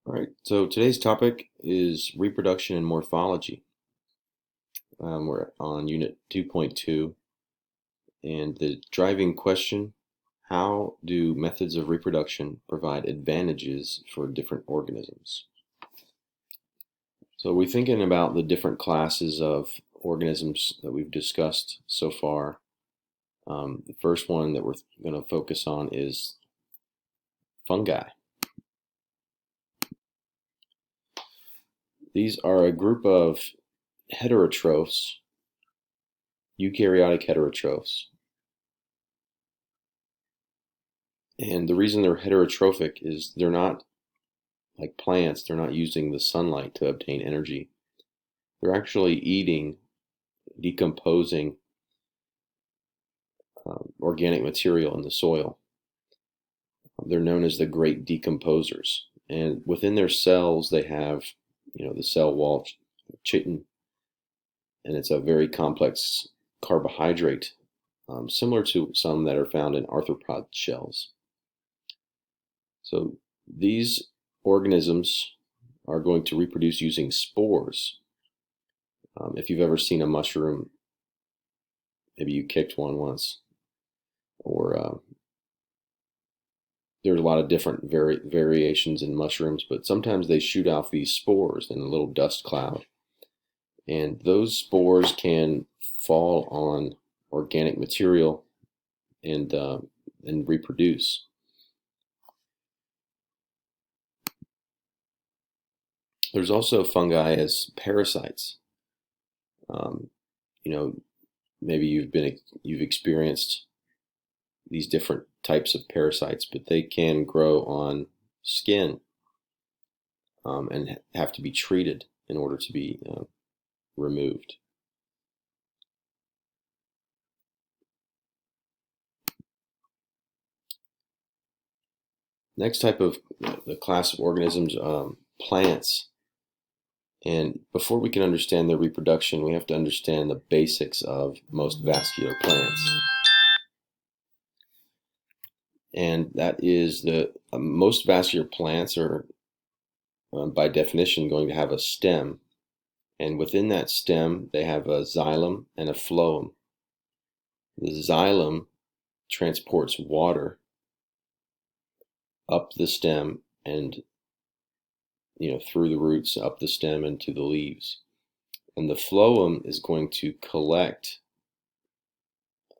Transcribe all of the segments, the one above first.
All right, so today's topic is reproduction and morphology. We're on Unit 2.2, and the driving question, how do methods of reproduction provide advantages for different organisms? So we're thinking about the different classes of organisms that we've discussed so far. The first one that we're going to focus on is fungi. These are a group of heterotrophs, eukaryotic heterotrophs. And the reason they're heterotrophic is they're not like plants, they're not using the sunlight to obtain energy. They're actually eating, decomposing organic material in the soil. They're known as the great decomposers. And within their cells, they have, the cell wall chitin, and it's a very complex carbohydrate, similar to some that are found in arthropod shells. So these organisms are going to reproduce using spores. If you've ever seen a mushroom, maybe you kicked one once, or there's a lot of different variations in mushrooms, but sometimes they shoot off these spores in a little dust cloud. And those spores can fall on organic material and reproduce. There's also fungi as parasites. Maybe you've experienced these different types of parasites, but they can grow on skin and have to be treated in order to be removed. Next type of the class of organisms, plants. And before we can understand their reproduction, we have to understand the basics of most vascular plants. And that is the most vascular plants are, by definition, going to have a stem. And within that stem, they have a xylem and a phloem. The xylem transports water up the stem and through the roots, up the stem and to the leaves. And the phloem is going to collect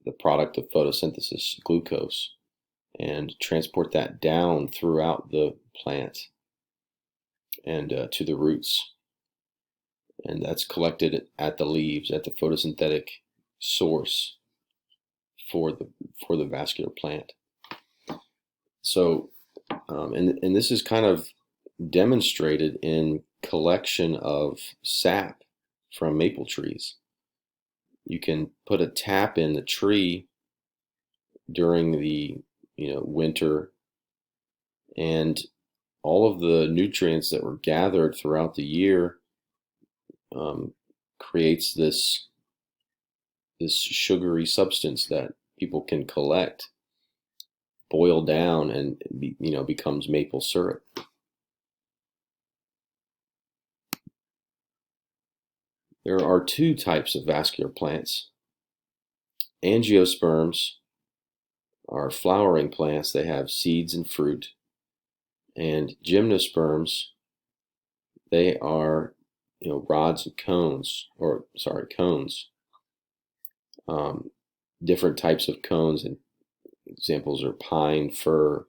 the product of photosynthesis, glucose, and transport that down throughout the plant and to the roots. And that's collected at the leaves, at the photosynthetic source for the vascular plant. So, and this is kind of demonstrated in collection of sap from maple trees. You can put a tap in the tree during the winter, and all of the nutrients that were gathered throughout the year creates this sugary substance that people can collect, boil down, and becomes maple syrup. There are two types of vascular plants. Angiosperms are flowering plants. They have seeds and fruit. And gymnosperms, they are rods and cones, cones. Different types of cones, and examples are pine, fir.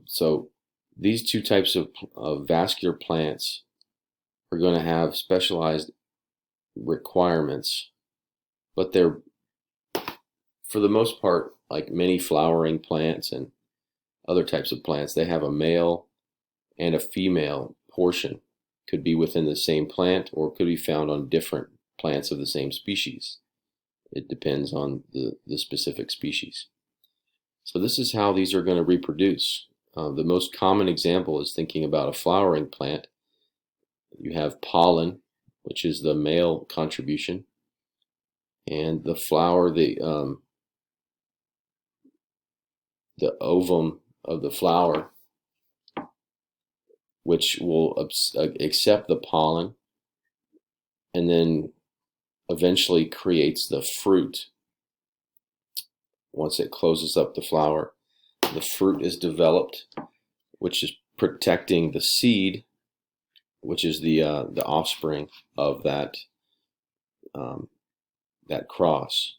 So these two types of vascular plants are going to have specialized requirements, but they're, for the most part, like many flowering plants and other types of plants, they have a male and a female portion. Could be within the same plant or could be found on different plants of the same species. It depends on the specific species. So this is how these are going to reproduce. The most common example is thinking about a flowering plant. You have pollen, which is the male contribution, and the flower, the ovum of the flower which will accept the pollen and then eventually creates the fruit. Once it closes up the flower, the fruit is developed, which is protecting the seed, which is the offspring of that that cross.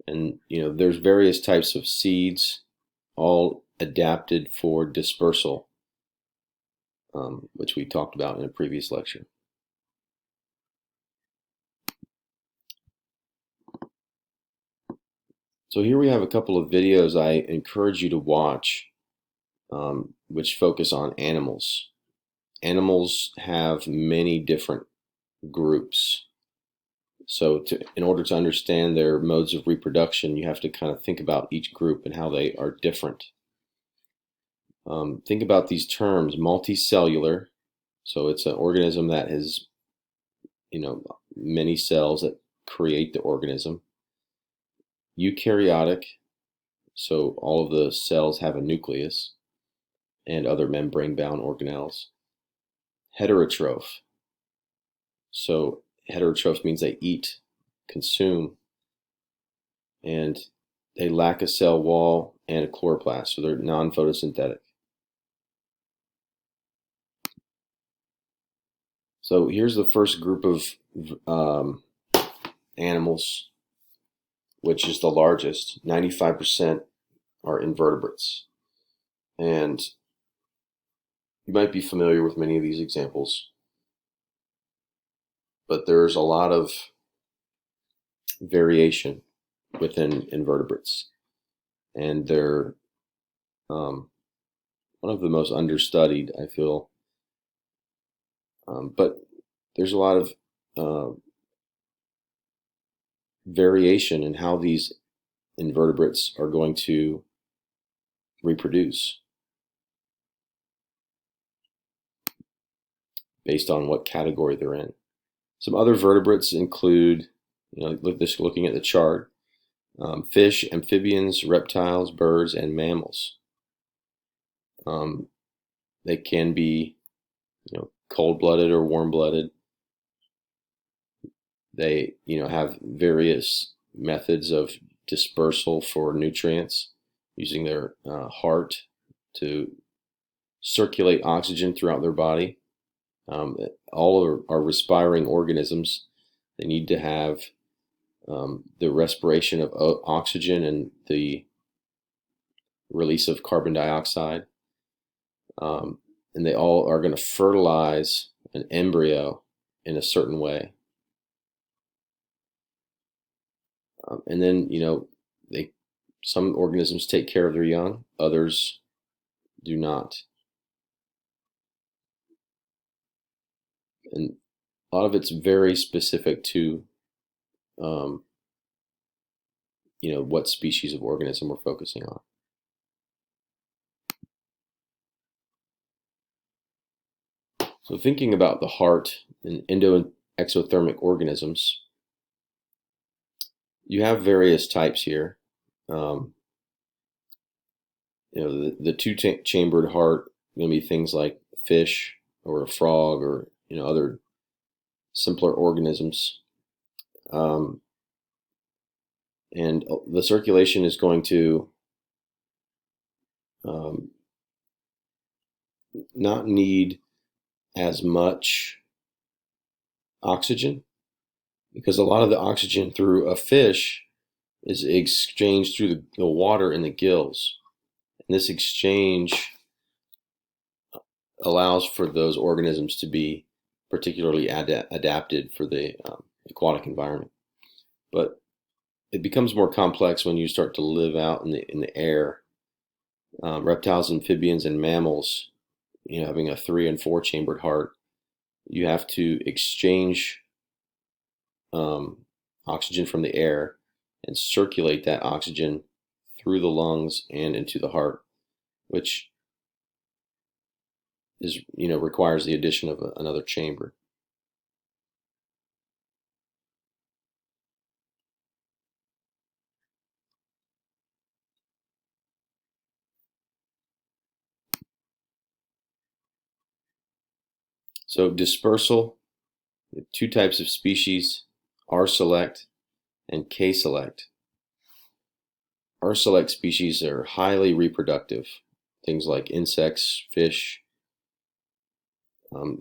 And there's various types of seeds, all adapted for dispersal, which we talked about in a previous lecture. So here we have a couple of videos I encourage you to watch, which focus on animals. Animals have many different groups. So in order to understand their modes of reproduction, you have to kind of think about each group and how they are different. Think about these terms: multicellular, so it's an organism that has many cells that create the organism. Eukaryotic, so all of the cells have a nucleus and other membrane-bound organelles. Heterotroph, so heterotroph means they eat, consume, and they lack a cell wall and a chloroplast, so they're non-photosynthetic. So here's the first group of animals, which is the largest. 95% are invertebrates. And you might be familiar with many of these examples, but there's a lot of variation within invertebrates. And they're one of the most understudied, I feel. But there's a lot of variation in how these invertebrates are going to reproduce based on what category they're in. Some other vertebrates include, looking at the chart, fish, amphibians, reptiles, birds, and mammals. They can be, cold-blooded or warm-blooded. They, have various methods of dispersal for nutrients, using their heart to circulate oxygen throughout their body. All are respiring organisms. They need to have the respiration of oxygen and the release of carbon dioxide. And they all are going to fertilize an embryo in a certain way. And then, some organisms take care of their young, others do not. And a lot of it's very specific to, what species of organism we're focusing on. So thinking about the heart in endo and exothermic organisms, you have various types here. The two-chambered heart going to be things like fish or a frog or other simpler organisms. And the circulation is going to not need as much oxygen, because a lot of the oxygen through a fish is exchanged through the water in the gills. And this exchange allows for those organisms to be particularly adapted for the aquatic environment. But it becomes more complex when you start to live out in the air. Reptiles, amphibians, and mammals, having a 3 and 4 chambered heart, you have to exchange oxygen from the air and circulate that oxygen through the lungs and into the heart, which is requires the addition of another chamber. So dispersal, two types of species, R-select and K-select. R-select species are highly reproductive. Things like insects, fish,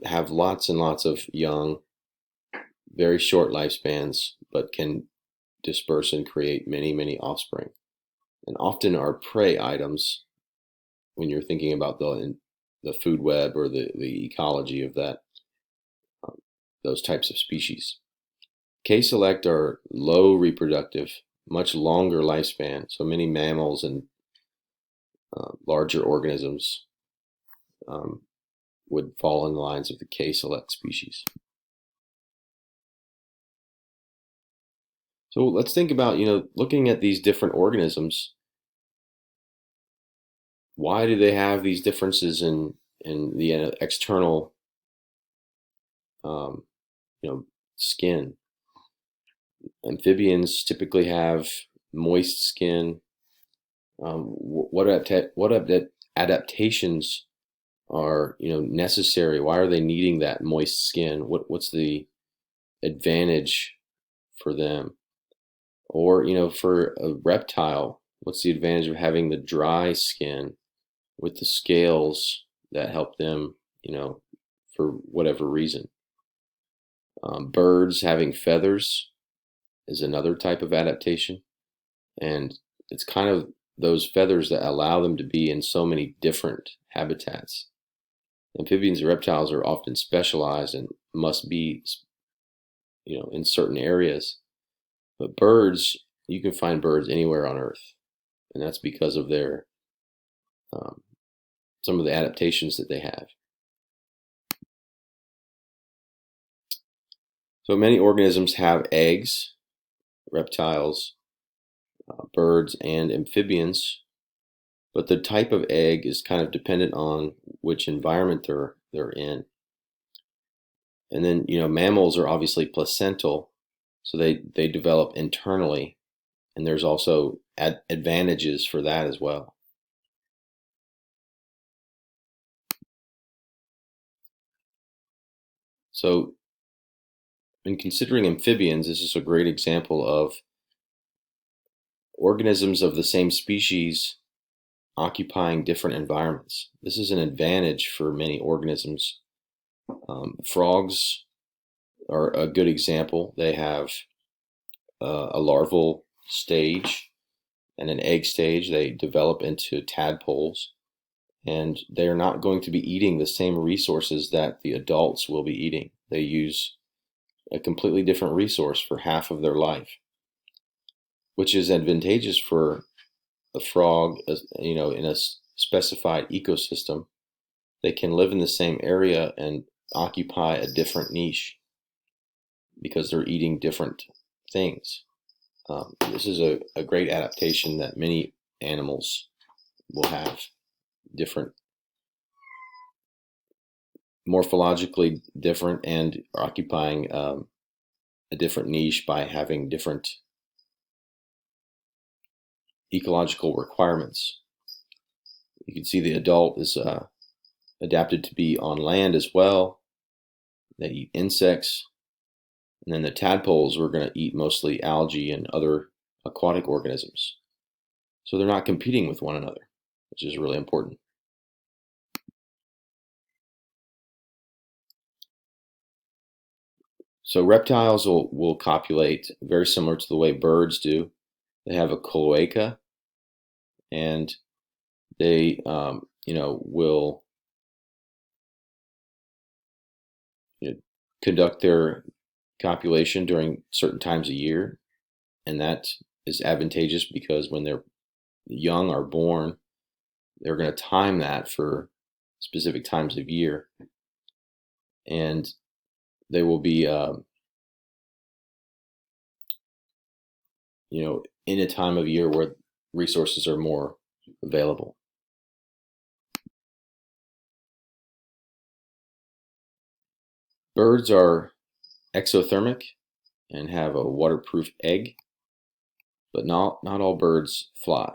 have lots and lots of young, very short lifespans, but can disperse and create many, many offspring. And often are prey items when you're thinking about the food web or the ecology of that those types of species. K-select are low reproductive, much longer lifespan. So many mammals and larger organisms would fall in the lines of the K-select species. So let's think about, looking at these different organisms. Why do they have these differences in the external, skin? Amphibians typically have moist skin. What adaptations are necessary? Why are they needing that moist skin? What's the advantage for them? Or for a reptile, what's the advantage of having the dry skin with the scales that help them, for whatever reason? Birds having feathers is another type of adaptation, and it's kind of those feathers that allow them to be in so many different habitats. Amphibians and reptiles are often specialized and must be, in certain areas. But birds, you can find birds anywhere on Earth, and that's because of their some of the adaptations that they have. So many organisms have eggs, reptiles, birds, and amphibians, but the type of egg is kind of dependent on which environment they're in. And then, mammals are obviously placental, so they develop internally, and there's also advantages for that as well. So in considering amphibians, this is a great example of organisms of the same species occupying different environments. This is an advantage for many organisms. Frogs are a good example. They have a larval stage and an egg stage. They develop into tadpoles, and they are not going to be eating the same resources that the adults will be eating. They use a completely different resource for half of their life, which is advantageous for a frog, in a specified ecosystem. They can live in the same area and occupy a different niche because they're eating different things. This is a great adaptation that many animals will have, different, morphologically different, and occupying a different niche by having different ecological requirements. You can see the adult is adapted to be on land as well. They eat insects. And then the tadpoles are going to eat mostly algae and other aquatic organisms. So they're not competing with one another, which is really important. So reptiles will copulate very similar to the way birds do. They have a cloaca, and they, will conduct their copulation during certain times a year, and that is advantageous because when their young are born, they're going to time that for specific times of year, and they will be, in a time of year where resources are more available. Birds are exothermic and have a waterproof egg, but not all birds fly.